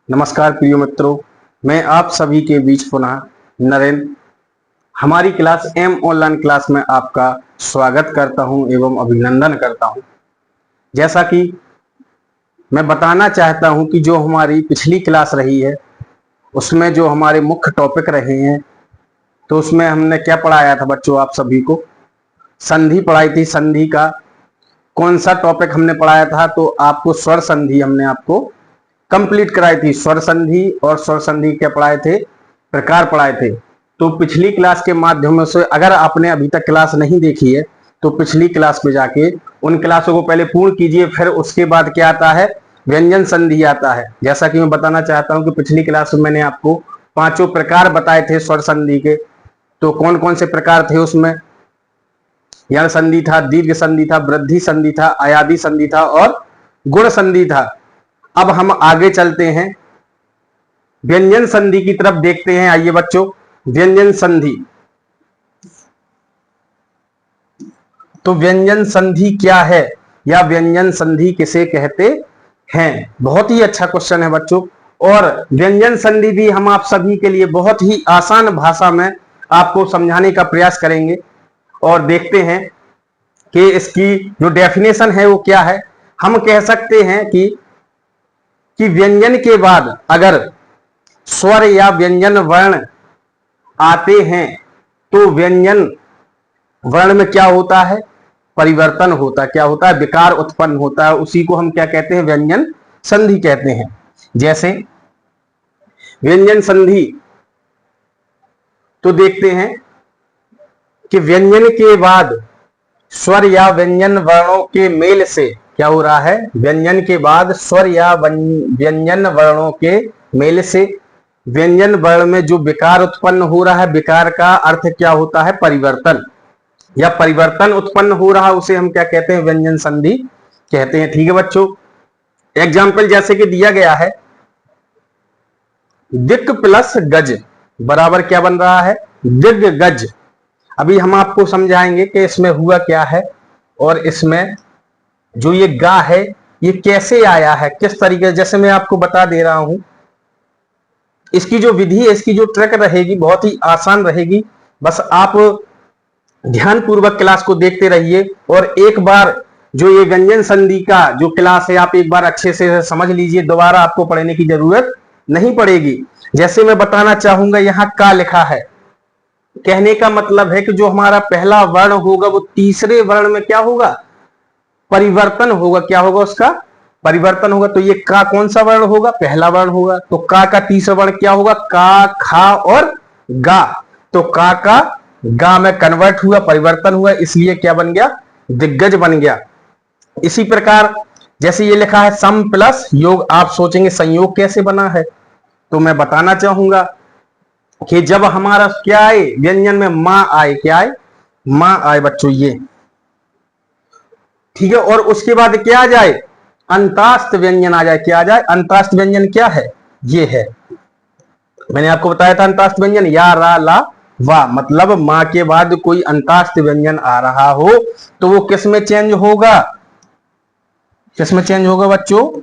नमस्कार प्रिय मित्रों, मैं आप सभी के बीच पुनः नरेंद्र हमारी क्लास एम ऑनलाइन क्लास में आपका स्वागत करता हूं एवं अभिनंदन करता हूं। जैसा कि मैं बताना चाहता हूं कि जो हमारी पिछली क्लास रही है उसमें जो हमारे मुख्य टॉपिक रहे हैं, तो उसमें हमने क्या पढ़ाया था बच्चों, आप सभी को संधि पढ़ाई थी। संधि का कौन सा टॉपिक हमने पढ़ाया था? तो आपको स्वर संधि हमने आपको कंप्लीट कराई थी। स्वर संधि और स्वर संधि क्या पढ़ाए थे? प्रकार पढ़ाए थे। तो पिछली क्लास के माध्यम से अगर आपने अभी तक क्लास नहीं देखी है तो पिछली क्लास पे जाके उन क्लासों को पहले पूर्ण कीजिए, फिर उसके बाद क्या आता है? व्यंजन संधि आता है। जैसा कि मैं बताना चाहता हूं कि पिछली क्लास में मैंने आपको पांचों प्रकार बताए थे स्वर संधि के। तो कौन कौन से प्रकार थे उसमें? यण संधि था, दीर्घ संधि था, वृद्धि संधि था, अयादि संधि था और गुण संधि था। अब हम आगे चलते हैं, व्यंजन संधि की तरफ देखते हैं। आइए बच्चों, व्यंजन संधि। तो व्यंजन संधि क्या है या व्यंजन संधि किसे कहते हैं? बहुत ही अच्छा क्वेश्चन है बच्चों। और व्यंजन संधि भी हम आप सभी के लिए बहुत ही आसान भाषा में आपको समझाने का प्रयास करेंगे और देखते हैं कि इसकी जो डेफिनेशन है वो क्या है। हम कह सकते हैं कि व्यंजन के बाद अगर स्वर या व्यंजन वर्ण आते हैं तो व्यंजन वर्ण में क्या होता है? परिवर्तन होता है। क्या होता है? विकार उत्पन्न होता है। उसी को हम क्या कहते हैं? व्यंजन संधि कहते हैं। जैसे व्यंजन संधि तो देखते हैं कि व्यंजन के बाद स्वर या व्यंजन वर्णों के मेल से क्या हो रहा है? व्यंजन के बाद स्वर या व्यंजन वर्णों के मेल से व्यंजन वर्ण में जो विकार उत्पन्न हो रहा है, विकार का अर्थ क्या होता है? परिवर्तन, या परिवर्तन उत्पन्न हो रहा, उसे हम क्या कहते हैं? व्यंजन संधि कहते हैं। ठीक है बच्चों, एग्जाम्पल जैसे कि दिया गया है, दिक् प्लस गज बराबर क्या बन रहा है? दिग् गज। अभी हम आपको समझाएंगे कि इसमें हुआ क्या है और इसमें जो ये गा है ये कैसे आया है, किस तरीके। जैसे मैं आपको बता दे रहा हूं, इसकी जो विधि है, इसकी जो ट्रिक रहेगी बहुत ही आसान रहेगी। बस आप ध्यान पूर्वक क्लास को देखते रहिए और एक बार जो ये व्यंजन संधि का जो क्लास है आप एक बार अच्छे से समझ लीजिए, दोबारा आपको पढ़ने की जरूरत नहीं पड़ेगी। जैसे मैं बताना चाहूंगा, यहां का लिखा है, कहने का मतलब है कि जो हमारा पहला वर्ण होगा वो तीसरे वर्ण में क्या होगा? परिवर्तन होगा। क्या होगा? उसका परिवर्तन होगा। तो ये का कौन सा वर्ण होगा? पहला वर्ण होगा। तो का तीसरा वर्ण क्या होगा? का, खा और गा। तो का गा में कन्वर्ट हुआ, परिवर्तन हुआ, इसलिए क्या बन गया? दिग्गज बन गया। इसी प्रकार जैसे ये लिखा है सम प्लस योग, आप सोचेंगे संयोग कैसे बना है? तो मैं बताना चाहूंगा कि जब हमारा क्या आए व्यंजन में? मां आए। क्या आए? मां आए बच्चों, ये ठीक है। और उसके बाद क्या आ जाए? अंतास्त व्यंजन आ जाए। क्या आ जाए? अंतास्त व्यंजन क्या है? ये है, मैंने आपको बताया था अंतास्त व्यंजन, या, रा, ला, वा। मतलब मां के बाद कोई अंतास्त व्यंजन आ रहा हो तो वो किस में चेंज होगा? किस में चेंज होगा बच्चों?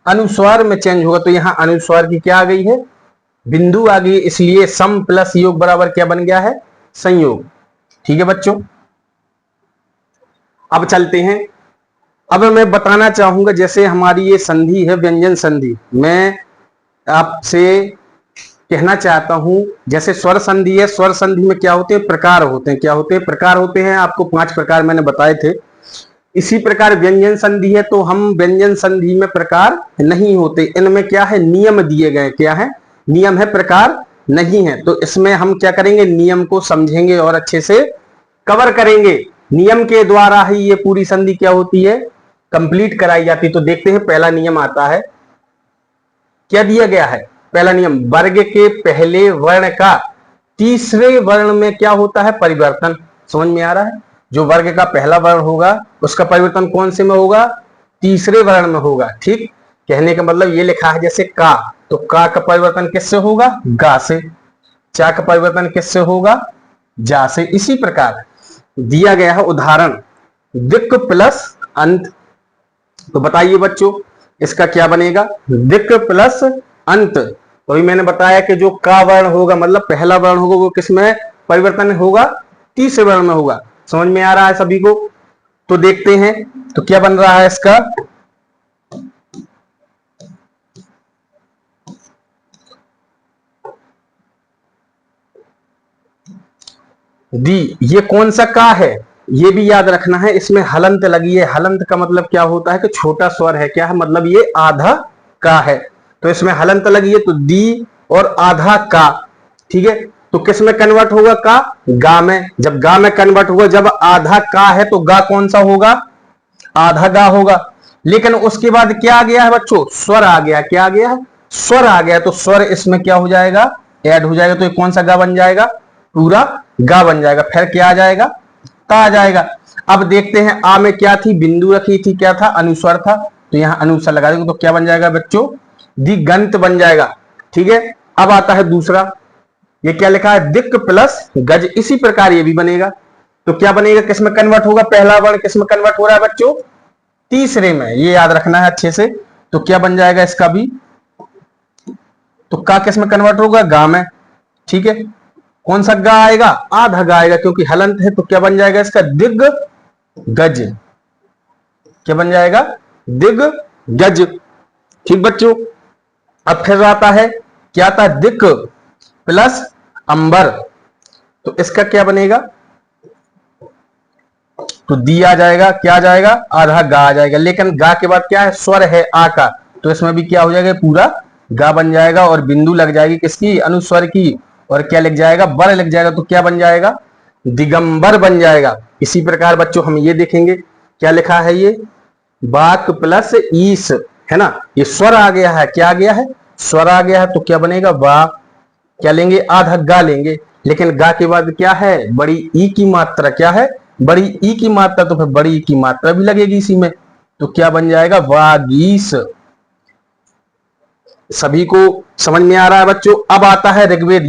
अनुस्वार में चेंज होगा। तो यहां अनुस्वार की क्या आ गई है? बिंदु आ गई, इसलिए सम प्लस योग बराबर क्या बन गया है? संयोग। ठीक है बच्चों, अब चलते हैं। अब मैं बताना चाहूंगा, जैसे हमारी ये संधि है व्यंजन संधि, मैं आपसे कहना चाहता हूं जैसे स्वर संधि है, स्वर संधि में क्या होते हैं? प्रकार होते हैं। क्या होते हैं? प्रकार होते हैं। आपको 5 प्रकार मैंने बताए थे। इसी प्रकार व्यंजन संधि है तो हम व्यंजन संधि में प्रकार नहीं होते, इनमें क्या है? नियम दिए गए। क्या है? नियम है, प्रकार नहीं है। तो इसमें हम क्या करेंगे? नियम को समझेंगे और अच्छे से कवर करेंगे। नियम के द्वारा ही ये पूरी संधि क्या होती है? कंप्लीट कराई जाती। तो देखते हैं, पहला नियम आता है, क्या दिया गया है? पहला नियम, वर्ग के पहले वर्ण का तीसरे वर्ण में क्या होता है? परिवर्तन। समझ में आ रहा है? जो वर्ग का पहला वर्ण होगा उसका परिवर्तन कौन से में होगा? तीसरे वर्ण में होगा। ठीक, कहने का मतलब ये लिखा है जैसे का, तो का परिवर्तन किससे होगा? गा से। चा का परिवर्तन किससे होगा? जा से। इसी प्रकार दिया गया है उदाहरण, दिक् प्लस अंत। तो बताइए बच्चों इसका क्या बनेगा, दिक प्लस अंत। तो अभी मैंने बताया कि जो का वर्ण होगा मतलब पहला वर्ण होगा वो किस में परिवर्तन होगा, तीसरे वर्ण में होगा। समझ में आ रहा है सभी को? तो देखते हैं तो क्या बन रहा है इसका, दी। ये कौन सा का है ये भी याद रखना है, इसमें हलंत लगी है। हलंत का मतलब क्या होता है कि छोटा स्वर है, क्या है मतलब ये आधा का है, तो इसमें हलंत लगी है तो दी और आधा का। ठीक है, तो किस में कन्वर्ट होगा का, गा में। जब गा में कन्वर्ट होगा, जब आधा का है तो गा कौन सा होगा, आधा गा होगा। लेकिन उसके बाद क्या आ गया है बच्चों, स्वर आ गया। क्या आ गया है, स्वर आ गया। तो स्वर इसमें क्या हो जाएगा, ऐड हो जाएगा। तो ये कौन सा गा बन जाएगा, पूरा गा बन जाएगा। फिर क्या आ जाएगा, ता आ जाएगा। अब देखते हैं आ में क्या थी, बिंदु रखी थी, क्या था, अनुस्वर था। तो यहां अनुस्वर लगा देंगे तो क्या बन जाएगा बच्चों, दिगंत बन जाएगा। ठीक है, अब आता है दूसरा, ये क्या लिखा है, दिक प्लस गज। इसी प्रकार ये भी बनेगा। तो क्या बनेगा, किसमें कन्वर्ट होगा, पहला वर्ण किसमें कन्वर्ट हो रहा है बच्चों, तीसरे में। ये याद रखना है अच्छे से। तो क्या बन जाएगा इसका भी, तो का किसमें कन्वर्ट होगा, गा में। ठीक है, कौन सा गा आएगा, आधा गा आएगा क्योंकि हलंत है। तो क्या बन जाएगा इसका, दिग गज। क्या बन जाएगा, दिग गज। ठीक बच्चों, अब फिर आता है क्या था, दिक प्लस अंबर। तो इसका क्या बनेगा, तो दी आ जाएगा, क्या आ जाएगा, आधा गा आ जाएगा। लेकिन गा के बाद क्या है, स्वर है आ का, तो इसमें भी क्या हो जाएगा, पूरा गा बन जाएगा और बिंदु लग जाएगी किसकी, अनुस्वर की। और क्या लिख जाएगा, बर लिख जाएगा। तो क्या बन जाएगा, दिगंबर बन जाएगा। इसी प्रकार बच्चों हम ये देखेंगे क्या लिखा है, ये बाक प्लस ईस है ना, ये स्वर आ गया है। क्या आ गया है, स्वर आ गया है। तो क्या बनेगा, बा क्या लेंगे, आधा गा लेंगे। लेकिन गा के बाद क्या है, बड़ी ई की मात्रा। क्या है, बड़ी ई की मात्रा। तो फिर बड़ी ई की मात्रा भी लगेगी इसी में। तो क्या बन जाएगा, वागीस। सभी को समझ में आ रहा है बच्चों? अब आता है ऋग्वेद।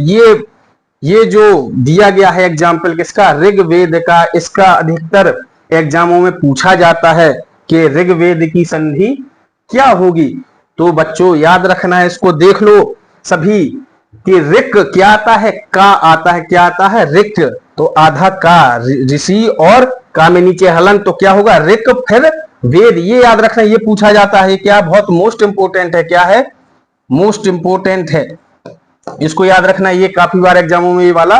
ये जो दिया गया है एग्जाम्पल किसका, ऋग्वेद का। इसका अधिकतर एग्जामों में पूछा जाता है कि ऋग्वेद की संधि क्या होगी। तो बच्चों याद रखना है, इसको देख लो सभी कि ऋक क्या आता है, का आता है। क्या आता है, ऋक। तो आधा का, ऋषि और का में नीचे हलन, तो क्या होगा, ऋक फिर वेद। ये याद रखना, ये पूछा जाता है। क्या बहुत मोस्ट इंपोर्टेंट है, क्या है, मोस्ट इंपोर्टेंट है। इसको याद रखना, ये काफी बार एग्जामों में ये वाला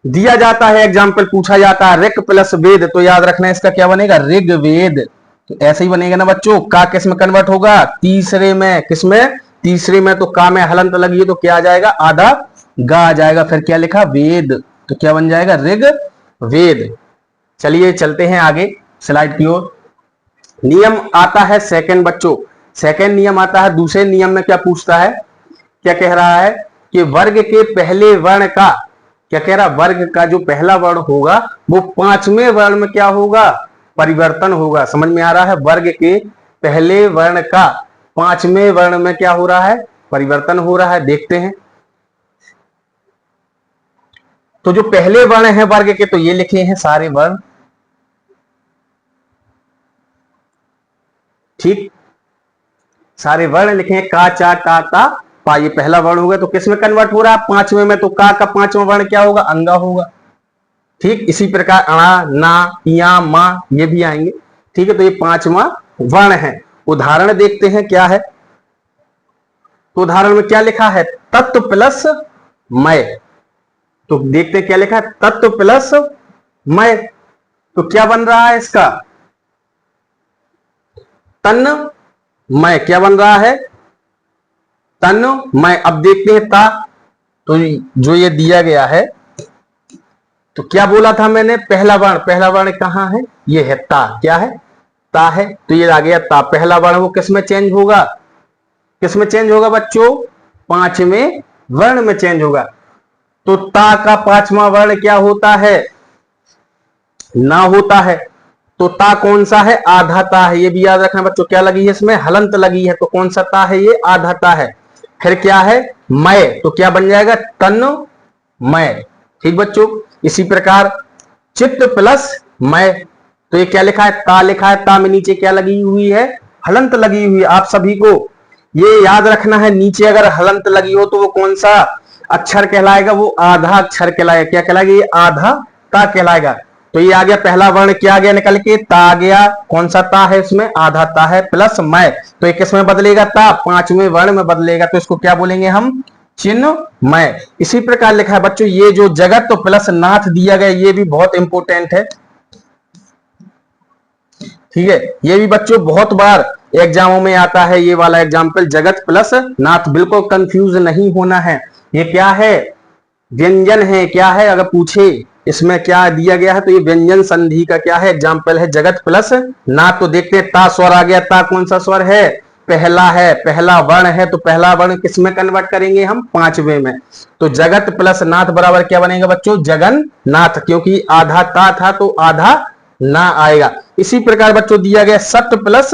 दिया जाता है, एग्जाम्पल पूछा जाता है। ऋक प्लस वेद, तो याद रखना इसका क्या बनेगा, ऋग्वेद। तो ऐसे ही बनेगा ना बच्चों, का किस में कन्वर्ट होगा, तीसरे में। किसमें, तीसरे में। तो का में हलंत लगी है तो क्या आ जाएगा, आधा गा आ जाएगा। फिर क्या लिखा, वेद। तो क्या बन जाएगा, ऋग वेद। चलिए चलते हैं आगे स्लाइड की ओर। नियम आता है सेकंड बच्चों, सेकंड नियम आता है। दूसरे नियम में क्या पूछता है, क्या कह रहा है कि वर्ग के पहले वर्ण का, क्या कह रहा, वर्ग का जो पहला वर्ण होगा वो पांचवें वर्ण में क्या होगा, परिवर्तन होगा। समझ में आ रहा है, वर्ग के पहले वर्ण का पांचवें वर्ण में क्या हो रहा है, परिवर्तन हो रहा है। देखते हैं तो जो पहले वर्ण है वर्ग के, तो ये लिखे हैं सारे वर्ण। ठीक, सारे वर्ण लिखे हैं, का चा टा ता पा। ये पहला वर्ण होगा तो किस में कन्वर्ट हो रहा है, पांचवें में। तो का पांचवा वर्ण क्या होगा, अंगा होगा। ठीक, इसी प्रकार अणा, ना, या, मा ये भी आएंगे। ठीक है, तो ये पांचवा वर्ण है। उदाहरण देखते हैं क्या है। तो उदाहरण में क्या लिखा है, तत्व प्लस मय। तो देखते हैं क्या लिखा है, तत्व प्लस मय। तो क्या बन रहा है इसका, तन मय। क्या बन रहा है, तन मय। अब देखते हैं ता। तो जो ये दिया गया है, तो क्या बोला था मैंने, पहला वर्ण, पहला वर्ण कहां है, ये है ता। क्या है, ता है। तो ये आ गया ता। पहला वर्ण वो किस में चेंज होगा, किस में चेंज होगा बच्चों, पांचवें वर्ण में चेंज होगा। तो ता का पांचवा वर्ण क्या होता है, ना होता है। तो ता कौन सा है, आधा ता है। ये भी याद रखना बच्चों, क्या लगी है इसमें, हलंत लगी है। तो कौन सा ता है, ये आधा ता है। फिर क्या है, मय। तो क्या बन जाएगा, तन मय। ठीक बच्चों, इसी प्रकार चित्त प्लस मय। तो ये क्या लिखा है, ता लिखा है, ता में नीचे क्या लगी हुई है, हलंत लगी हुई, आप सभी को ये याद रखना है। नीचे अगर हलंत लगी हो तो वो कौन सा अक्षर कहलाएगा? वो आधा अक्षर कहलाएगा। क्या कहलाएगा? ये आधा ता कहलाएगा। तो ये आ गया पहला वर्ण, क्या आ गया निकल के? ता आ गया। कौन सा ता है इसमें? आधा ता है प्लस मैं, तो ये किस में बदलेगा? ता, पांचवें वर्ण में बदलेगा, तो इसको क्या बोलेंगे हम? चिन्ह मैं। इसी प्रकार लिखा है बच्चों ये जो जगत तो प्लस नाथ दिया गया, ये भी बहुत इंपॉर्टेंट है, ठीक है। ये भी बच्चों बहुत बार एग्जामों में आता है ये वाला एग्जाम्पल, जगत प्लस नाथ। बिल्कुल कंफ्यूज नहीं होना है। ये क्या है? व्यंजन है। क्या है? अगर पूछे इसमें क्या दिया गया है तो ये व्यंजन संधि का क्या है? एग्जाम्पल है, जगत प्लस नाथ। तो देखते हैं ता स्वर आ गया। ता कौन सा स्वर है? पहला है, पहला वर्ण है, तो पहला वर्ण किस में कन्वर्ट करेंगे हम? पांचवें में। तो जगत प्लस नाथ बराबर क्या बनेगा बच्चों? जगन्नाथ, क्योंकि आधा ता था तो आधा ना आएगा। इसी प्रकार बच्चों दिया गया सट प्लस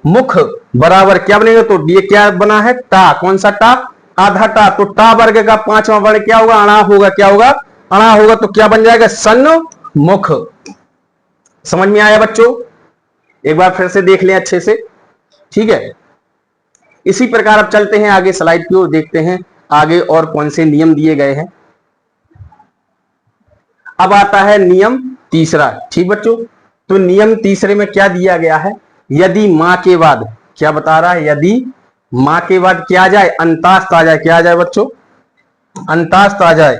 मुख बराबर क्या बनेगा? तो ये क्या बना है? टा। कौन सा टा? आधा टा। तो टा वर्ग का पांचवा वर्ण क्या होगा? अणा होगा। क्या होगा? अणा होगा। तो क्या बन जाएगा? सन्मुख। समझ में आया बच्चों? एक बार फिर से देख लें अच्छे से, ठीक है। इसी प्रकार अब चलते हैं आगे स्लाइड की ओर, देखते हैं आगे और कौन से नियम दिए गए हैं। अब आता है नियम तीसरा, ठीक बच्चों। तो नियम तीसरे में क्या दिया गया है? यदि मां के बाद, क्या बता रहा है? यदि मां के बाद क्या आ जाए? अंतास्त आ जाए। क्या आ जाए बच्चों? अंतास्त आ जाए।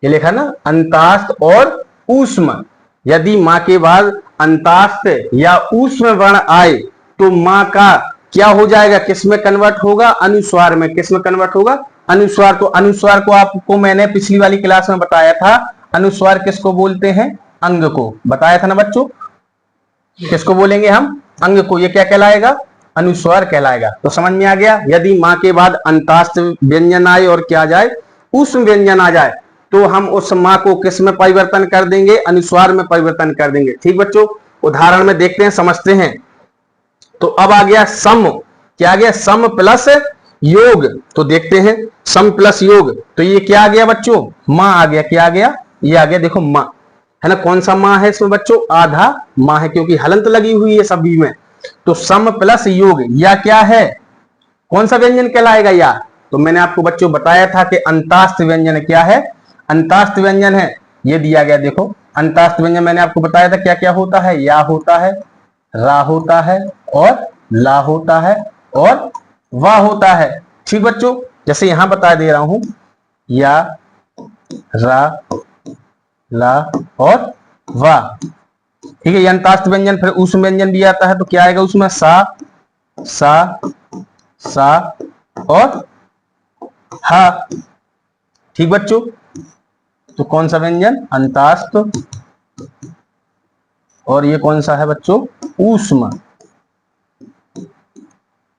ये लिखा ना, अंतास्त और ऊष्म। यदि मां के बाद अंतास्त या ऊष्म वर्ण आए तो मां का क्या हो जाएगा? किस में कन्वर्ट होगा? अनुस्वार में। किस में कन्वर्ट होगा? अनुस्वार। तो अनुस्वार को आपको मैंने पिछली वाली क्लास में बताया था। अनुस्वार किसको बोलते हैं? अंग को। बताया था ना बच्चों, किसको बोलेंगे हम? अंग को। ये क्या कहलाएगा? अनुस्वार कहलाएगा। तो समझ में आ गया। यदि मां के बाद अंतास्त व्यंजन आए और क्या आ जाए? ऊष्म व्यंजन आ जाए तो हम उस मां को किस में परिवर्तन कर देंगे? अनुस्वार में परिवर्तन कर देंगे। ठीक बच्चों, उदाहरण में देखते हैं, समझते हैं। तो अब आ गया सम। क्या आ गया? सम प्लस योग। तो देखते हैं सम प्लस योग। तो ये क्या आ गया बच्चों? मां आ गया। क्या आ गया? ये आ गया, देखो मां है ना। कौन सा मां है इसमें बच्चों? आधा मां है, क्योंकि हलंत लगी हुई है सभी में। तो सम प्लस योग या क्या है? कौन सा व्यंजन कहलाएगा? या तो मैंने आपको बच्चों बताया था कि अंतास्त व्यंजन। क्या है? अंतास्त व्यंजन है। ये दिया गया, देखो अंतास्त व्यंजन मैंने आपको बताया था क्या क्या होता है? या होता है, रा होता है, और ला होता है, और वाह होता है। ठीक बच्चों, जैसे यहां बता दे रहा हूं, या, रा, ला और वाह। ठीक है, ये अंतास्त व्यंजन। फिर ऊष्म व्यंजन भी आता है, तो क्या आएगा उसमें? सा, सा, सा और हा। ठीक बच्चों, तो कौन सा व्यंजन? अंतास्त। और ये कौन सा है बच्चों? ऊष्म।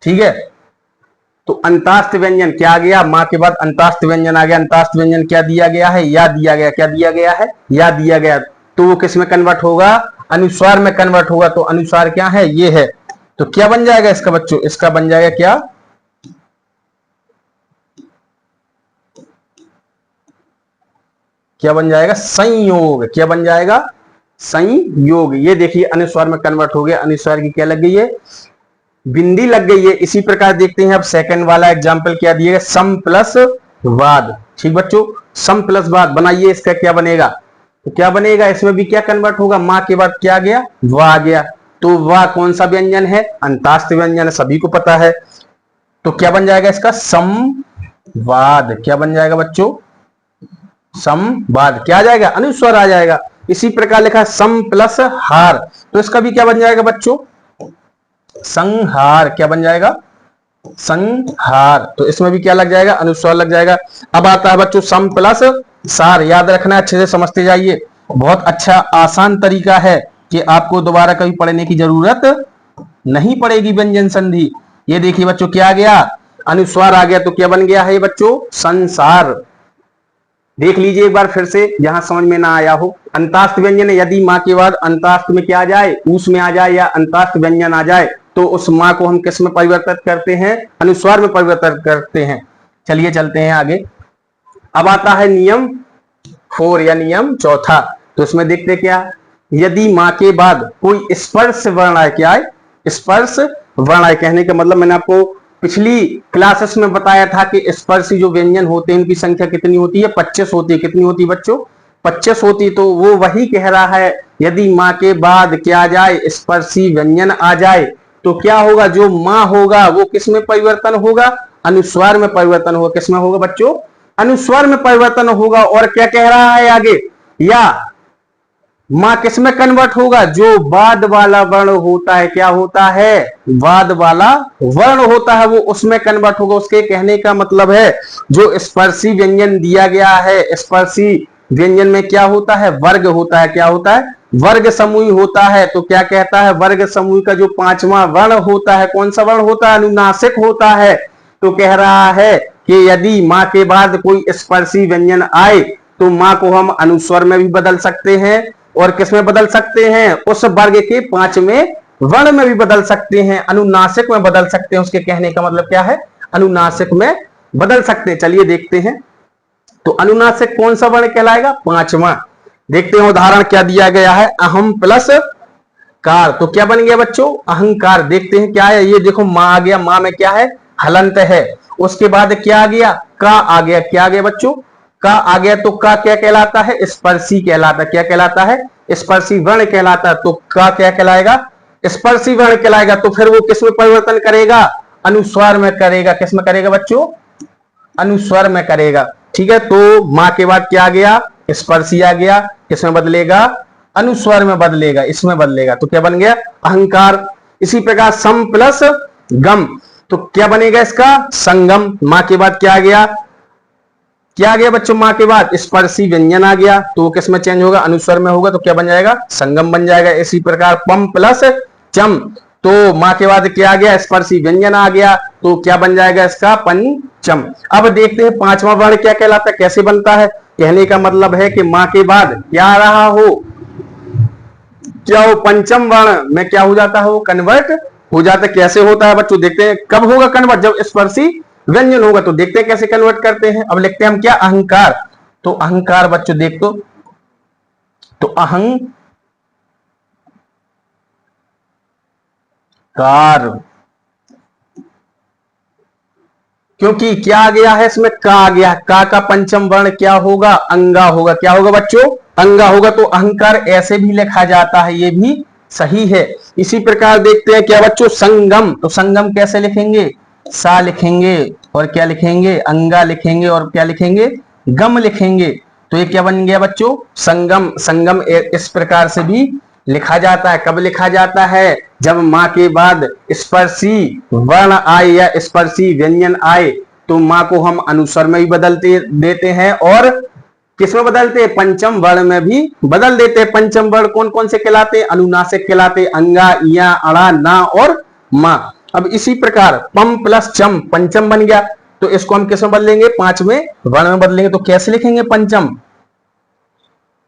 ठीक है, तो अंतास्त व्यंजन क्या आ गया? मां के बाद अंतास्त व्यंजन आ गया। अंतास्त व्यंजन क्या दिया गया है? या दिया गया। क्या दिया गया है? या दिया गया। तो वो किस में कन्वर्ट होगा? अनुस्वार में कन्वर्ट होगा। तो अनुस्वार क्या है? ये है। तो क्या बन जाएगा इसका बच्चों? इसका बन जाएगा क्या? क्या बन जाएगा? संयोग। क्या बन जाएगा? संयोग। ये देखिए अनुस्वार में कन्वर्ट हो गया। अनुस्वार की क्या लग गई है? बिंदी लग गई है। इसी प्रकार देखते हैं अब सेकंड वाला एग्जाम्पल क्या दिएगा? सम प्लस वाद। ठीक बच्चों, सम प्लस वाद बनाइए। इसका क्या बनेगा? तो क्या बनेगा? इसमें भी क्या कन्वर्ट होगा? मां के बाद क्या आ गया? वाह आ गया। तो वाह कौन सा व्यंजन है? अंतास्त व्यंजन है, सभी को पता है। तो क्या बन जाएगा इसका? संवाद। क्या बन जाएगा बच्चों? संवाद। क्या आ जाएगा? अनुस्वार आ जाएगा। इसी प्रकार लिखा है सम प्लस हार। तो इसका भी क्या बन जाएगा बच्चों? संहार। क्या बन जाएगा? संहार। तो इसमें भी क्या लग जाएगा? अनुस्वार लग जाएगा। अब आता है बच्चों सम प्लस सार। याद रखना, अच्छे से समझते जाइए। बहुत अच्छा आसान तरीका है कि आपको दोबारा कभी पढ़ने की जरूरत नहीं पड़ेगी। व्यंजन संधि, ये देखिए बच्चों क्या आ गया? अनुस्वार आ गया। तो क्या बन गया है बच्चों? संसार। देख लीजिए एक बार फिर से, जहां समझ में ना आया हो। अंतास्त व्यंजन, यदि मां के बाद अंतास्त में क्या आ जाए? ऊस में आ जाए या अंतास्त व्यंजन आ जाए तो उस मां को हम किस में परिवर्तित करते हैं? अनुस्वार में परिवर्तित करते हैं। चलिए चलते हैं आगे। अब आता है नियम 4 या नियम चौथा। तो इसमें देखते क्या? यदि मां के बाद कोई स्पर्श वर्ण आए, क्या आए, स्पर्श वर्ण आए। कहने का मतलब मैंने आपको पिछली क्लासेस में बताया था कि स्पर्शी जो व्यंजन होते हैं उनकी संख्या कितनी होती है, 25 होती है। कितनी होती है बच्चों, 25 होती। तो वो वही कह रहा है, यदि मां के बाद क्या आ जाए, स्पर्शी व्यंजन आ जाए, तो क्या होगा, जो मां होगा वो किस में परिवर्तन होगा, अनुस्वार में परिवर्तन होगा। किसमें होगा बच्चों, अनुस्वार में परिवर्तन होगा। और क्या कह रहा है आगे, या मां किस में कन्वर्ट होगा, जो बाद वाला वर्ण होता है, क्या होता है, बाद वाला वर्ण होता है, वो उसमें कन्वर्ट होगा। उसके कहने का मतलब है जो स्पर्शी व्यंजन दिया गया है, स्पर्शी व्यंजन में क्या होता है, वर्ग होता है। क्या होता है, वर्ग समूह होता है। तो क्या कहता है, वर्ग समूह का जो पांचवा वर्ण होता है, कौन सा वर्ण होता है, अनुनासिक होता है। तो कह रहा है कि यदि मां के बाद कोई स्पर्शी व्यंजन आए तो मां को हम अनुस्वर में भी बदल सकते हैं, और किस में बदल सकते हैं, उस वर्ग के पांचवें वर्ण में भी बदल सकते हैं, अनुनासिक में बदल सकते हैं। उसके कहने का मतलब क्या है, अनुनासिक में बदल सकते हैं। चलिए देखते हैं, तो अनुनासिक कौन सा वर्ण कहलाएगा, पांचवा। देखते हैं उदाहरण क्या दिया गया है, अहम प्लस कार। तो क्या बन गया बच्चों, अहंकार। देखते हैं क्या है, ये देखो मां आ गया, मां में क्या है, हलंत है। उसके बाद क्या आ गया, का आ गया। क्या आ गया बच्चों, का आ गया। तो का क्या कहलाता है, स्पर्शी कहलाता है। क्या कहलाता है, स्पर्शी वर्ण कहलाता है। तो का क्या कहलाएगा, स्पर्शी वर्ण कहलाएगा। तो फिर वो किस में परिवर्तन करेगा, अनुस्वार में करेगा। किस में करेगा बच्चों, अनुस्वर में करेगा। ठीक है, तो मां के बाद क्या आ गया, स्पर्शी आ गया। किसमें बदलेगा, अनुस्वर में बदलेगा, इसमें बदलेगा। तो क्या बन गया, अहंकार। इसी प्रकार सम प्लस गम, तो क्या बनेगा इसका, संगम। मां के बाद क्या आ गया, क्या आ गया बच्चों, मां के बाद स्पर्शी व्यंजन आ गया, तो वो किस में चेंज होगा, अनुस्वर में होगा। तो क्या बन जाएगा, संगम बन जाएगा। इसी प्रकार पम प्लस चम, तो मां के बाद क्या आ गया, स्पर्शी व्यंजन आ गया, तो क्या बन जाएगा इसका, पंचम। अब देखते हैं पांचवा वर्ण क्या कहलाता है, कैसे बनता है। कहने का मतलब है कि मां के बाद क्या आ रहा हो, क्या वो पंचम वर्ण में क्या हो जाता है, वो कन्वर्ट हो जाता है। कैसे होता है बच्चों, देखते हैं कब होगा कन्वर्ट, जब स्पर्शी व्यंजन होगा। तो देखते हैं कैसे कन्वर्ट करते हैं। अब लिखते हैं हम क्या, अहंकार। तो अहंकार बच्चों देख तो अहंकार, क्योंकि क्या आ गया है इसमें, का आ गया। का पंचम वर्ण क्या होगा, अंगा होगा। क्या होगा बच्चों, अंगा होगा। तो अहंकार ऐसे भी लिखा जाता है, ये भी सही है। इसी प्रकार देखते हैं क्या बच्चों, संगम। तो संगम कैसे लिखेंगे, सा लिखेंगे, और क्या लिखेंगे, अंगा लिखेंगे, और क्या लिखेंगे, गम लिखेंगे। तो ये क्या बन गया बच्चों, संगम। संगम इस प्रकार से भी लिखा जाता है। कब लिखा जाता है, जब मां के बाद स्पर्शी वर्ण आए या स्पर्शी व्यंजन आए, तो मां को हम अनुस्वर में भी बदलते देते हैं, और किसमें बदलते हैं, पंचम वर्ण में भी बदल देते हैं। पंचम वर्ण कौन कौन से कहलाते हैं, अनुनासिक कहलाते, अंगा, इया, अड़ा, ना और मां। अब इसी प्रकार पम प्लस चम पंचम बन गया, तो इसको हम किसमें बदलेंगे, पांचवें वर्ण में बदलेंगे। तो कैसे लिखेंगे पंचम,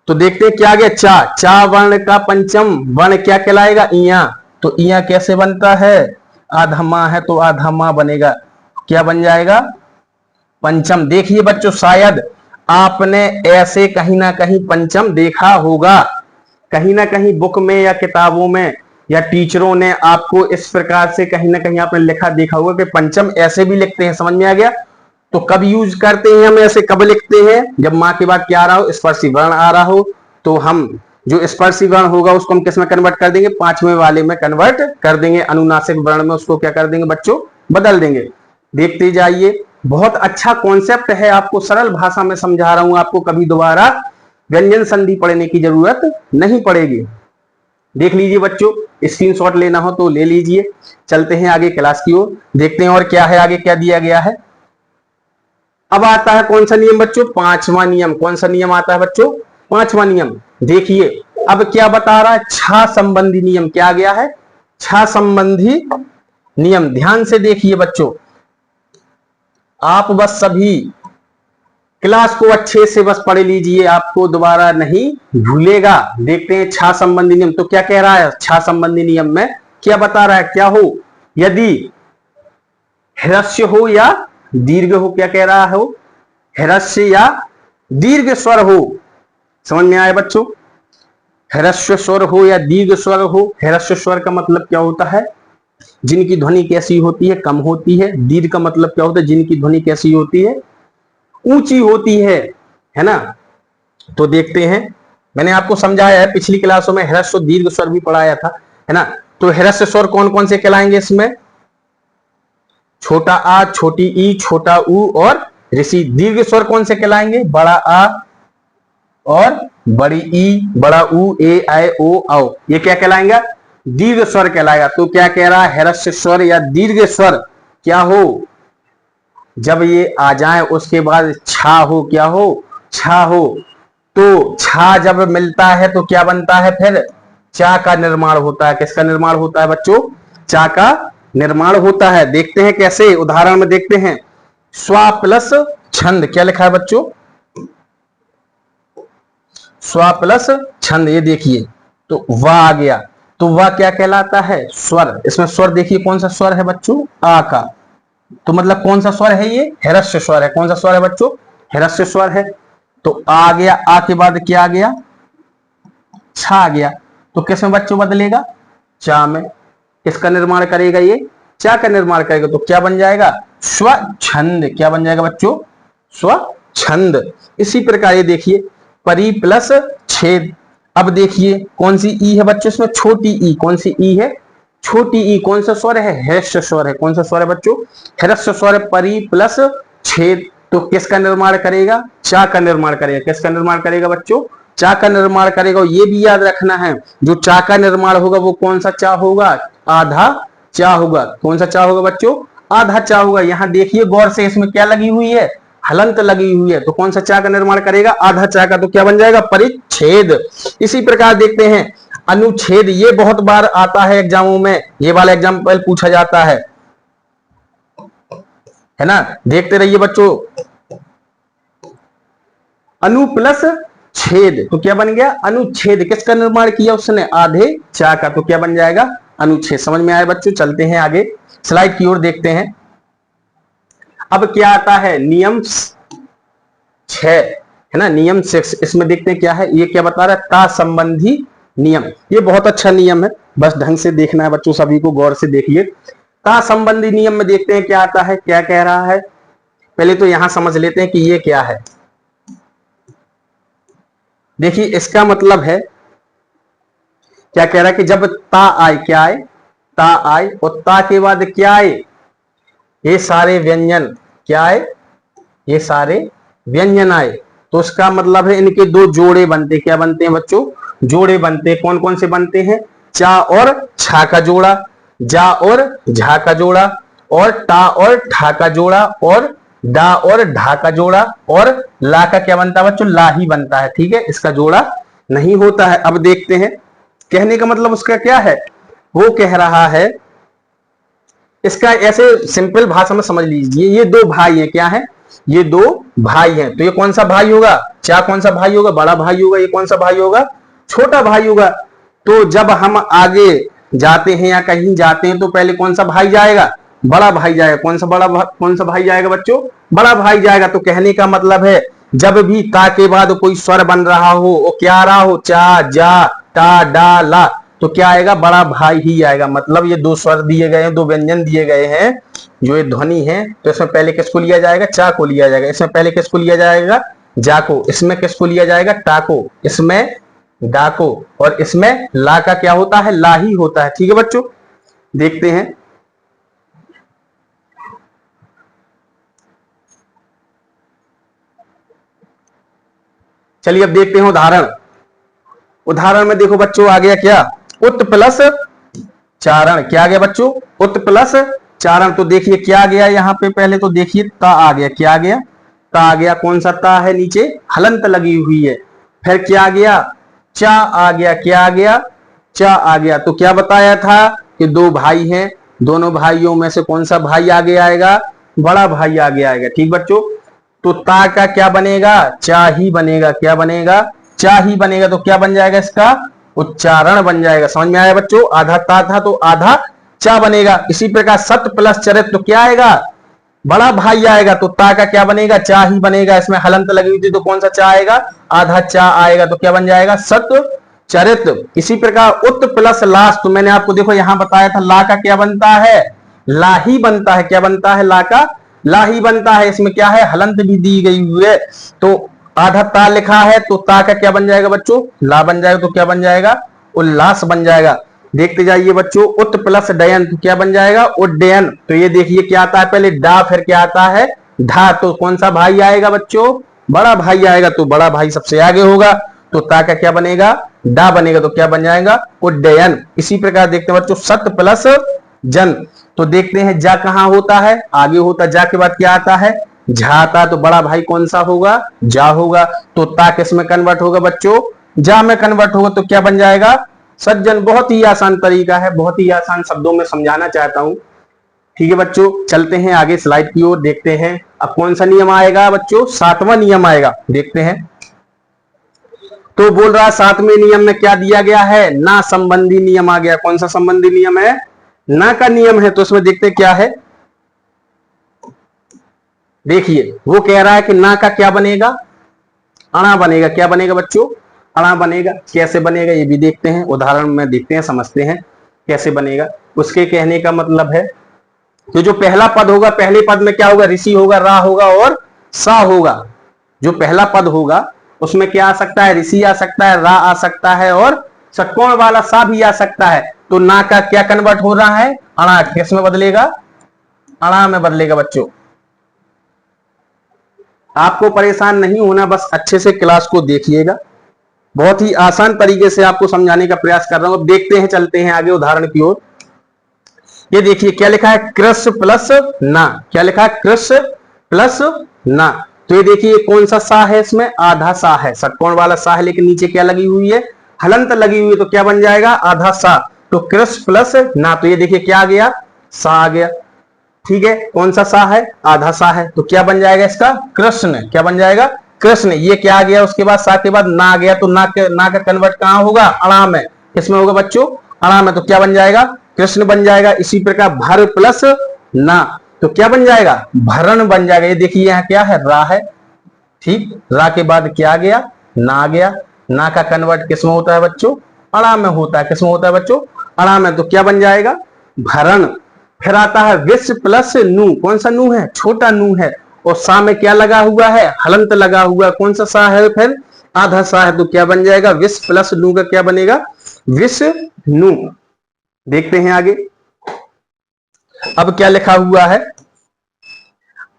तो देखते हैं क्या आ गया, चा। चा वर्ण का पंचम वर्ण क्या कहलाएगा, इया। तो इया कैसे बनता है, आधमा है तो आधमा बनेगा। क्या बन जाएगा, पंचम। देखिए बच्चों, शायद आपने ऐसे कहीं ना कहीं पंचम देखा होगा, कहीं ना कहीं बुक में या किताबों में, या टीचरों ने आपको इस प्रकार से कहीं ना कहीं आपने लिखा देखा होगा कि पंचम ऐसे भी लिखते हैं। समझ में आ गया। तो कब यूज करते हैं हम ऐसे, कब लिखते हैं, जब मां के बाद क्या आ रहा हो, स्पर्शी वर्ण आ रहा हो। तो हम जो स्पर्शी वर्ण होगा उसको हम किस में कन्वर्ट कर देंगे, पांचवें वाले में कन्वर्ट कर देंगे। अनुनासिक वर्ण में उसको क्या कर देंगे बच्चों, बदल देंगे। देखते जाइए, बहुत अच्छा कॉन्सेप्ट है, आपको सरल भाषा में समझा रहा हूं। आपको कभी दोबारा व्यंजन संधि पढ़ने की जरूरत नहीं पड़ेगी। देख लीजिए बच्चों, स्क्रीनशॉट लेना हो तो ले लीजिए। चलते हैं आगे क्लास की ओर, देखते हैं और क्या है आगे, क्या दिया गया है। अब आता है कौन सा नियम बच्चों, पांचवा नियम। कौन सा नियम आता है बच्चों, पांचवा नियम। देखिए अब क्या बता रहा है, छा संबंधी नियम। क्या गया है, छा संबंधी नियम। ध्यान से देखिए बच्चों, आप बस सभी क्लास को अच्छे से बस पढ़ लीजिए, आपको दोबारा नहीं भूलेगा। देखते हैं छा संबंधी नियम। तो क्या कह रहा है, छा संबंधी नियम में क्या बता रहा है, क्या हो, यदि ह्रस्व हो या दीर्घ हो। क्या कह रहा हो, ह्रस्व या दीर्घ स्वर हो। समझ में आया बच्चों, ह्रस्व स्वर हो या दीर्घ स्वर हो। ह्रस्व स्वर का मतलब क्या होता है, जिनकी ध्वनि कैसी होती है, कम होती है। दीर्घ का मतलब क्या होता है, जिनकी ध्वनि कैसी होती है, ऊंची होती है ना। तो देखते हैं, मैंने आपको समझाया है पिछली क्लासों में, ह्रस्व दीर्घ स्वर भी पढ़ाया था, है ना। तो ह्रस्व स्वर कौन कौन से कहलाएंगे इसमें, छोटा आ, छोटी ई, छोटा ऊ और ऋषि। दीर्घ स्वर कौन से कहलाएंगे, बड़ा आ और बड़ी ई, बड़ा ऊ, ए, ऐ, ओ, औ। ये क्या कहलाएंगा, दीर्घ स्वर कहलाएगा। तो क्या कह रहा है, ह्रस्व स्वर या दीर्घ स्वर क्या हो, जब ये आ जाए उसके बाद छा हो, क्या हो, छा हो। तो छा जब मिलता है तो क्या बनता है, फिर चा का निर्माण होता है। किसका निर्माण होता है बच्चों, चा का निर्माण होता है। देखते हैं कैसे, उदाहरण में देखते हैं। स्वा प्लस छंद, क्या लिखा है बच्चों, स्वा प्लस छंद, ये देखिए। तो वा आ गया, तो वा क्या कहलाता है, स्वर। इसमें स्वर देखिए कौन सा स्वर है बच्चों, आ का। तो मतलब कौन सा स्वर है, ये ह्रस्व स्वर है। कौन सा स्वर है बच्चों, ह्रस्व स्वर है। तो आ गया, आ के बाद क्या आ गया, छा आ गया। तो किस में बच्चों बदलेगा, चा में। किसका निर्माण करेगा, ये चा का निर्माण करेगा। तो क्या बन जाएगा, स्वच्छंद। क्या बन जाएगा बच्चों, स्वच्छंद। इसी प्रकार ये देखिए, परी प्लस छेद। अब देखिए कौन सी ई है बच्चों, इसमें छोटी ई। कौन सी ई है, छोटी ई। कौन सा स्वर है, ह्रस्व स्वर है। कौन सा स्वर है बच्चों, ह्रस्व स्वर है। परी प्लस छेद, तो किसका निर्माण करेगा, चा का निर्माण करेगा। किसका निर्माण करेगा बच्चों, चा का निर्माण करेगा। ये भी याद रखना है, जो चा का निर्माण होगा वो कौन सा चा होगा, आधा चा होगा। कौन सा चा होगा बच्चों, आधा चा होगा। यहां देखिए गौर से, इसमें क्या लगी हुई है, हलंत लगी हुई है। तो कौन सा चा का निर्माण करेगा, आधा चा का। तो क्या बन जाएगा, परिच्छेद। इसी प्रकार देखते हैं अनुच्छेद, ये बहुत बार आता है एग्जामों में, ये वाला एग्जाम्पल पूछा जाता है ना। देखते रहिए बच्चों, अनु प्लस छेद, तो क्या बन गया, अनुच्छेद। किसका निर्माण किया उसने, आधे चा का। तो क्या बन जाएगा, अनुच्छेद। समझ में आया बच्चों, चलते हैं आगे स्लाइड की ओर, देखते हैं। अब क्या आता है, नियम 6 है ना, नियम 6। इसमें देखते हैं क्या है, ये क्या बता रहा है, ता संबंधी नियम। ये बहुत अच्छा नियम है, बस ढंग से देखना है बच्चों, सभी को गौर से देखिए। ता संबंधी नियम में देखते हैं क्या आता है, क्या कह रहा है। पहले तो यहां समझ लेते हैं कि ये क्या है। देखिए इसका मतलब है, क्या कह रहा है कि जब ता आए, क्या आए, ता आए, और ता के बाद क्या आए, ये सारे व्यंजन, क्या आए, ये सारे व्यंजन आए। तो उसका मतलब है इनके दो जोड़े बनते। क्या बनते हैं बच्चों, जोड़े बनते। कौन कौन से बनते हैं, चा और छा का जोड़ा, जा और झा का जोड़ा, और टा और ठा का जोड़ा, और डा और ढा का जोड़ा, और ला का क्या बनता है बच्चों, ला ही बनता है। ठीक है, इसका जोड़ा नहीं होता है। अब देखते हैं, कहने का मतलब उसका क्या है, वो कह रहा है, इसका ऐसे सिंपल भाषा में समझ लीजिए, ये दो भाई हैं। क्या है, ये दो भाई हैं। तो ये कौन सा भाई होगा, चा कौन सा भाई होगा, बड़ा भाई होगा। ये कौन सा भाई होगा, छोटा भाई होगा। तो जब हम आगे जाते हैं या कहीं जाते हैं तो पहले कौन सा भाई जाएगा, बड़ा भाई जाएगा। कौन सा भाई जाएगा बच्चों, बड़ा भाई जाएगा। तो कहने का मतलब है, जब भी ता के बाद कोई स्वर बन रहा हो, वो क्या आ रहा हो, चा, जा, टा, डा, ला, तो क्या आएगा, बड़ा भाई ही आएगा। मतलब ये दो स्वर दिए गए हैं, दो व्यंजन दिए गए हैं, जो ये ध्वनि है, तो इसमें पहले किसको लिया जाएगा, चा को लिया जाएगा। इसमें पहले किसको लिया जाएगा, जा को। इसमें किसको लिया जाएगा, टा को। इसमें डा को। और इसमें ला का क्या होता है, ला ही होता है। ठीक है बच्चों, देखते हैं। चलिए अब देखते हैं उदाहरण। उदाहरण में देखो बच्चों, आ गया क्या, उत प्लस चारण। क्या आ गया बच्चों, उत प्लस चारण। तो देखिए क्या आ गया यहाँ पे, पहले तो देखिए ता आ गया। क्या आ गया, ता आ गया। कौन सा ता है, नीचे हलंत लगी हुई है। फिर क्या आ गया, चा आ गया। क्या आ गया, चा आ गया। तो क्या बताया था कि दो भाई हैं, दोनों भाइयों में से कौन सा भाई आगे आएगा, बड़ा भाई आगे आएगा। ठीक बच्चों, तो ता का क्या बनेगा, चा ही बनेगा। क्या बनेगा, चा ही बनेगा। तो क्या बन जाएगा, इसका उच्चारण बन जाएगा। समझ में आया बच्चों, आधा ता था तो आधा चा बनेगा। इसी प्रकार सत प्लस चरित, तो क्या आएगा, बड़ा भाई आएगा। तो ता का क्या बनेगा, चा ही बनेगा। इसमें हलंत लगी हुई थी तो कौन सा चा आएगा, आधा चा आएगा। तो क्या बन जाएगा, सत चरित। इसी प्रकार उत प्लस लाश, तो मैंने आपको देखो यहां बताया था ला का क्या बनता है, ला ही बनता है। क्या बनता है, ला का ला ही बनता है। इसमें क्या है, हलंत भी दी गई हुई है, तो आधा ता लिखा है तो ता का क्या बन जाएगा बच्चों, ला बन जाएगा। तो क्या बन जाएगा, उल्लास बन जाएगा। देखते जाइए बच्चों, उत प्लस डयन तो क्या बन जाएगा, उड्डयन। तो ये देखिए क्या आता है, पहले डा फिर क्या आता है, धा। तो कौन सा भाई आएगा बच्चों, बड़ा भाई आएगा, तो बड़ा भाई सबसे आगे होगा, तो ता का क्या बनेगा, डा बनेगा। तो क्या बन जाएगा, उड्डयन। इसी प्रकार देखते हैं बच्चों, सत प्लस जन, तो देखते हैं जा कहां होता है, आगे होता, जा के बाद क्या आता है, झा आता। तो बड़ा भाई कौन सा होगा, जा होगा। तो ता किस में कन्वर्ट होगा बच्चों, जा में कन्वर्ट होगा। तो क्या बन जाएगा, सज्जन। बहुत ही आसान तरीका है, बहुत ही आसान शब्दों में समझाना चाहता हूं। ठीक है बच्चों, चलते हैं आगे स्लाइड की ओर, देखते हैं अब कौन सा नियम आएगा बच्चों, 7वां नियम आएगा, देखते हैं। तो बोल रहा 7वें नियम में क्या दिया गया है, ना संबंधी नियम आ गया। कौन सा संबंधी नियम है, ना का नियम है। तो इसमें देखते क्या है, देखिए वो कह रहा है कि ना का क्या बनेगा, अणा बनेगा। क्या बनेगा बच्चों, अणा बनेगा। कैसे बनेगा ये भी देखते हैं, उदाहरण में देखते हैं, समझते हैं कैसे बनेगा। उसके कहने का मतलब है कि जो पहला पद होगा, पहले पद में क्या होगा, ऋषि होगा, रा होगा और सा होगा। जो पहला पद होगा उसमें क्या आ सकता है, ऋषि आ सकता है, रा आ सकता है और षटकोण वाला सा भी आ सकता है। तो ना का क्या कन्वर्ट हो रहा है, अणा। किस में बदलेगा, अणा में बदलेगा बच्चों। आपको परेशान नहीं होना, बस अच्छे से क्लास को देखिएगा। बहुत ही आसान तरीके से आपको समझाने का प्रयास कर रहा हूं। अब देखते हैं, चलते हैं आगे उदाहरण की ओर। ये देखिए क्या लिखा है, कृष प्लस ना। क्या लिखा है, कृष प्लस ना। तो ये देखिए कौन सा सा है, इसमें आधा सा है, षटकोण वाला सा है, लेकिन नीचे क्या लगी हुई है, हलंत लगी हुई है। तो क्या बन जाएगा, आधा सा। तो कृष प्लस ना, तो ये देखिए क्या आ गया, सा आ गया। ठीक है, कौन सा सा है, आधा सा है। तो क्या बन जाएगा इसका, कृष्ण। क्या बन जाएगा, कृष्ण। ये क्या आ गया, उसके बाद सा के बाद ना आ गया। तो ना का कन्वर्ट कहां होगा, अणा में। किसमें होगा बच्चों, अणा में। तो क्या बन जाएगा, कृष्ण बन जाएगा। इसी प्रकार भर प्लस ना, तो क्या बन जाएगा, भरण बन जाएगा। ये देखिए यहाँ क्या है, रा है। ठीक, रा के बाद क्या आ गया, ना आ गया। ना का कन्वर्ट किसमें होता है बच्चों, अणा में होता है। किसमें होता है बच्चों, अणा में। तो क्या बन जाएगा, भरण। फिर आता है विष प्लस नू। कौन सा नू है, छोटा नू है। और सा में क्या लगा हुआ है, हलंत लगा हुआ। कौन सा सा है, फिर आधा सा है। तो क्या बन जाएगा, विष प्लस नू का क्या बनेगा, विष नू। देखते हैं आगे, अब क्या लिखा हुआ है,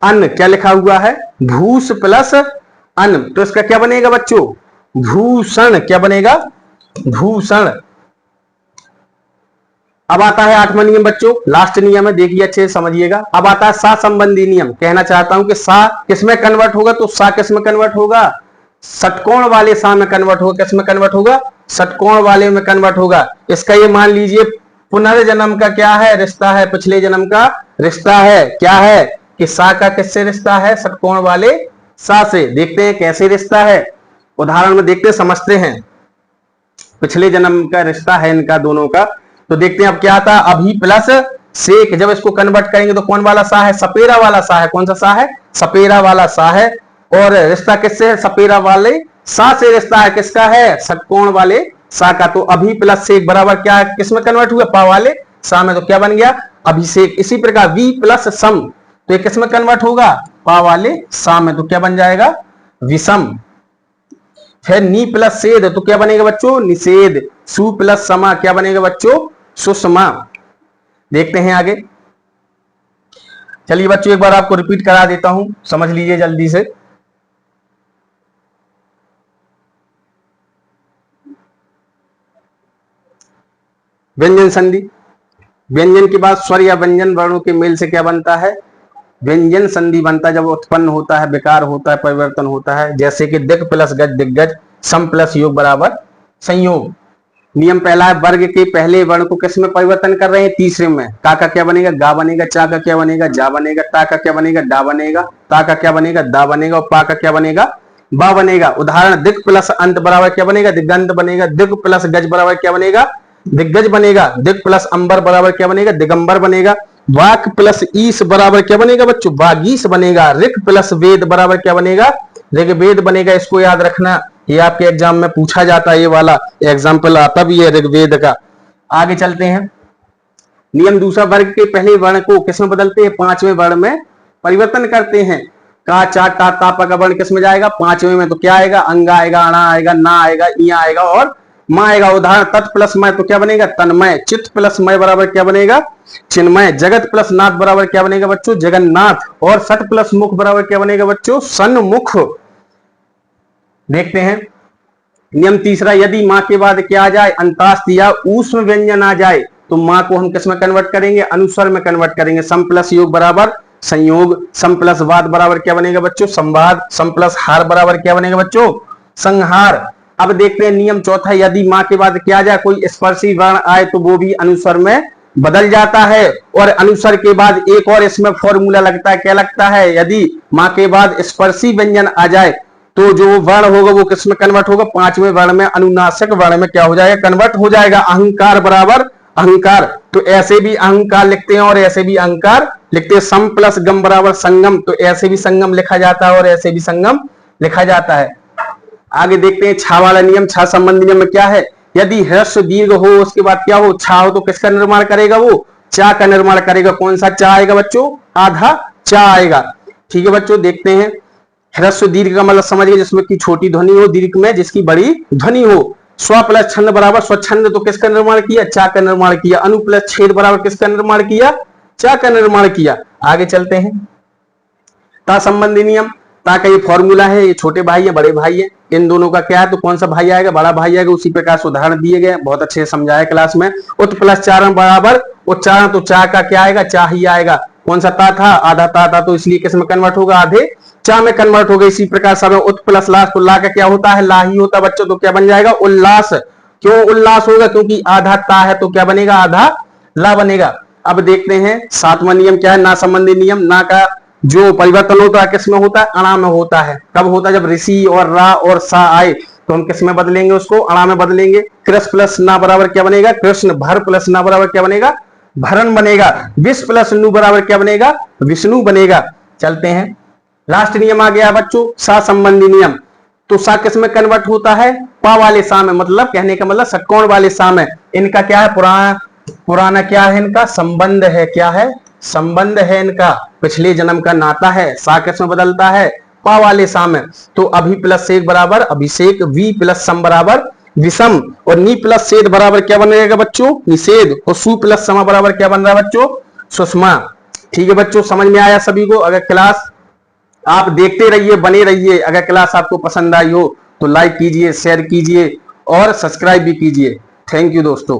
अन्न। क्या लिखा हुआ है, भूष प्लस अन्न। तो इसका क्या बनेगा बच्चों, भूषण। क्या बनेगा, भूषण। अब आता है 8वां नियम बच्चों, लास्ट नियम है, देखिए अच्छे से समझिएगा। अब आता है सा संबंधी नियम। कहना चाहता हूं कि सा किसमें कन्वर्ट होगा, तो सा किसमें कन्वर्ट होगा, षटकोण वाले सा में कन्वर्ट होगा। किसमें कन्वर्ट होगा, षटकोण वाले में कन्वर्ट होगा। इसका ये मान लीजिए पुनर्जन्म का क्या है, रिश्ता है, पिछले जन्म का रिश्ता है। क्या है कि सा का किससे रिश्ता है, षटकोण वाले सा से। देखते हैं कैसे रिश्ता है, उदाहरण में देखते समझते हैं। पिछले जन्म का रिश्ता है इनका दोनों का। तो देखते हैं अब क्या आता है, अभी प्लस सेक। जब इसको कन्वर्ट करेंगे तो कौन वाला सा है, सपेरा वाला सा है। कौन सा सा है, सपेरा वाला सा है। और रिश्ता किससे है, सपेरा वाले सा से रिश्ता है। किसका है, षटकोण वाले सा का। तो अभी प्लस सेक बराबर क्या है, किसमें कन्वर्ट हुआ, पा वाले सा में। तो क्या बन गया, अभिषेक। इसी प्रकार वी प्लस सम, तो ये किसमें कन्वर्ट होगा, पा वाले सा में। तो क्या बन जाएगा, विषम। फिर नी प्लस सेद, तो क्या बनेगा बच्चों, निषेध। सु प्लस समा, क्या बनेगा बच्चों, सुषमा। देखते हैं आगे, चलिए बच्चों एक बार आपको रिपीट करा देता हूं, समझ लीजिए जल्दी से। व्यंजन संधि, व्यंजन के बाद स्वर या व्यंजन वर्णों के मेल से क्या बनता है, व्यंजन संधि बनता है। जब उत्पन्न होता है, विकार होता है, परिवर्तन होता है। जैसे कि दिग प्लस गज दिग्गज, सम प्लस योग बराबर संयोग। नियम पहला है, वर्ग के पहले वर्ण को किस में परिवर्तन कर रहे हैं, तीसरे में। का क्या बनेगा, गा बनेगा। चा का क्या बनेगा, जा बनेगा। ता का क्या बनेगा, डा बनेगा। ता का क्या बनेगा, दा बनेगा। और पा का क्या बनेगा, बा बनेगा। उदाहरण, दिग प्लस अंत बराबर क्या बनेगा, दिगंत बनेगा। दिग प्लस गज बराबर क्या बनेगा, दिग्गज बनेगा। दिग प्लस अंबर बराबर क्या बनेगा, दिगंबर बनेगा। वाक प्लस ईस बराबर क्या बनेगा बच्चों, वागीस बनेगा। ऋक प्लस वेद बराबर क्या बनेगा, ऋग्वेद बनेगा। इसको याद रखना, ये आपके एग्जाम में पूछा जाता है, ये वाला एग्जाम्पल आता भी है ऋग्वेद का। आगे चलते हैं। नियम दूसरा, वर्ग के पहले वर्ण को किसमें बदलते हैं? पांचवें वर्ण में परिवर्तन करते हैं। का, चा, टा, ता, पा का वर्ण किसमें जाएगा? पांचवें में। तो क्या आएगा? अंग आएगा, अणा आएगा, ना आएगा, इया आएगा और मां आएगा। उदाहरण, तत् प्लस मय तो क्या बनेगा? तन्मय। चित्त प्लस मय बराबर क्या बनेगा? चिन्मय। जगत प्लस नाथ बराबर क्या बनेगा बच्चों? जगन्नाथ। और सट प्लस मुख बराबर क्या बनेगा बच्चों? सन्मुख। देखते हैं नियम तीसरा, यदि मां के बाद क्या आ जाए? अंतास्त या ऊष्म व्यंजन आ जाए तो मां को हम किसमें कन्वर्ट करेंगे? अनुस्वर में कन्वर्ट करेंगे। सम प्लस योग बराबर संयोग। सम प्लस वाद बराबर क्या बनेगा बच्चों? संवाद। सम प्लस हार बराबर क्या बनेगा बच्चों? संहार। अब देखते हैं नियम चौथा, यदि मां के बाद क्या आ जाए? कोई स्पर्शी वर्ण आए तो वो भी अनुस्वर में बदल जाता है। और अनुस्वर के बाद एक और इसमें फॉर्मूला लगता है। क्या लगता है? यदि मां के बाद स्पर्शी व्यंजन आ जाए तो जो वर्ण होगा वो किसमें कन्वर्ट होगा? पांचवें वर्ण में, अनुनासिक वर्ण में क्या हो जाएगा? कन्वर्ट हो जाएगा। अहंकार बराबर अहंकार। तो ऐसे भी अहंकार लिखते हैं और ऐसे भी अहंकार लिखते हैं। सम प्लस गम बराबर संगम, तो ऐसे भी संगम लिखा जाता है और ऐसे भी संगम लिखा जाता है। आगे देखते हैं छा वाला नियम। छा संबंधी नियम में क्या है? यदि ह्रस्व दीर्घ हो उसके बाद क्या हो? छा हो तो किसका निर्माण करेगा? वो चा का निर्माण करेगा। कौन सा चा आएगा बच्चों? आधा चा आएगा। ठीक है बच्चों, देखते हैं। ह्रस्व दीर्घ का मतलब समझिए जिसमें की छोटी ध्वनि हो, दीर्घ में जिसकी बड़ी ध्वनि हो। स्व प्लस छंद बराबर स्वच्छंद, तो किसका निर्माण किया? चा का निर्माण किया। अनु प्लस छेद बराबर किसका निर्माण किया? चा का निर्माण किया। आगे चलते हैं। ता संबंधी नियम। ता का ये फॉर्मूला है, ये छोटे भाई है, बड़े भाई है, इन दोनों का क्या है? तो कौन सा भाई आएगा? बड़ा भाई आएगा। उसी प्रकार से उदाहरण दिए गए, बहुत अच्छे से समझाया क्लास में। उत प्लस चारण बराबर उच्चारण, तो चा का क्या आएगा? चा ही आएगा। कौन सा ता था? आधा ता था, तो इसलिए किसमें कन्वर्ट होगा? आधे चा में कन्वर्ट होगा। इसी प्रकार से उत प्लस लास, तो ला का क्या होता है? ला ही होता बच्चों, तो क्या बन जाएगा? उल्लास। क्यों उल्लास होगा? क्योंकि आधा ता है तो क्या बनेगा? आधा ला बनेगा। अब देखते हैं सातवां नियम क्या है? ना संबंधी नियम। ना का जो परिवर्तन होता है किसमें होता है? अणा में होता है। कब होता है? जब ऋषि और रा और सा आए तो हम किसमें बदलेंगे? उसको अणा में बदलेंगे। कृष्ण प्लस ना बराबर क्या बनेगा? कृष्ण। भर प्लस ना बराबर क्या बनेगा? भरण बनेगा। विष प्लस नु बराबर क्या बनेगा? विष्णु बनेगा। चलते हैं, लास्ट नियम आ गया बच्चों, सा संबंधी नियम। तो सा किसमें कन्वर्ट होता है? पा वाले सा में, मतलब कहने का मतलब षटकोण वाले सा में। इनका क्या है? पुराना क्या है? इनका संबंध है। क्या है? संबंध है इनका, पिछले जन्म का नाता है। सा किसमें बदलता है? पा वाले सा में। तो अभि प्लस एक बराबर अभिषेक, वी प्लस सम बराबर विषम, और नी प्लस सेद बराबर क्या बनेगा बच्चों? निषेध। और सु प्लस समा बराबर क्या बन रहा है बच्चों? सुषमा। ठीक है बच्चों, समझ में आया सभी को? अगर क्लास आप देखते रहिए, बने रहिए। अगर क्लास आपको पसंद आई हो तो लाइक कीजिए, शेयर कीजिए और सब्सक्राइब भी कीजिए। थैंक यू दोस्तों।